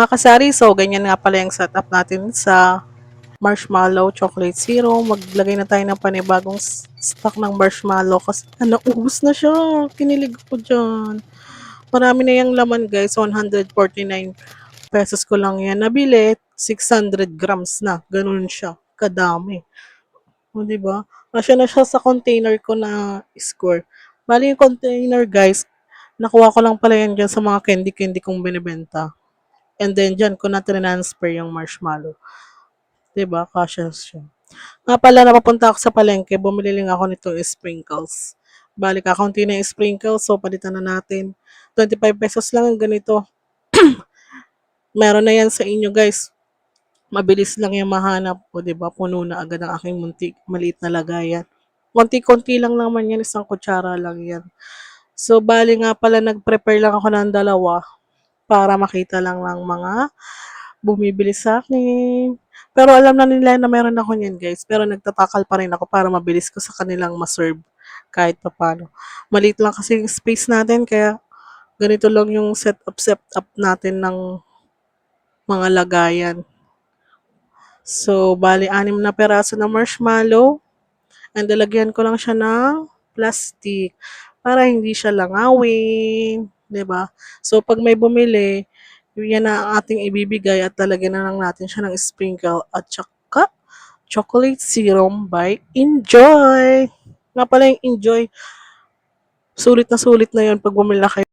mga kasari, so ganyan nga pala yung setup natin sa marshmallow chocolate syrup. Maglagay na tayo ng panibagong stock ng marshmallow kasi naubos na siya. Kinilig ko dyan. Marami na yung laman guys, 149 pesos ko lang yan nabili. 600 grams na, ganun siya, kadami. O diba? Kasya na siya sa container ko na score. Bali yung container guys, nakuha ko lang pala yan dyan sa mga candy-candy kong binibenta. And then dyan ko na transfer yung marshmallow. Diba? Kasya siya. Nga pala, napapunta ako sa palengke, bumili lang ako nitong sprinkles. Bali, kakaunti na yung sprinkles, so palitan na natin. 25 pesos lang ang ganito. Meron na yan sa inyo guys. Mabilis lang yung mahanap ko, di ba? Puno na agad ang aking muntik, maliit na lagayan. Konti-konti lang naman yan, isang kutsara lang yan. So, bali nga pala, nag-prepare lang ako ng dalawa para makita lang ng mga bumibili sa akin. Pero alam na nila na meron ako niyan guys. Pero nagtatakal pa rin ako para mabilis ko sa kanilang maserve kahit papano. Maliit lang kasi yung space natin kaya ganito lang yung setup natin ng mga lagayan. So, bali 6 na peraso na marshmallow. And lalagyan ko lang siya ng plastic para hindi siya langawin. 'Di ba? So, pag may bumili, yan na ang ating ibibigay at lalagyan na lang natin siya ng sprinkle at saka chocolate serum by Enjoy. Nga pala yung Enjoy, sulit na yun pag bumili na kayo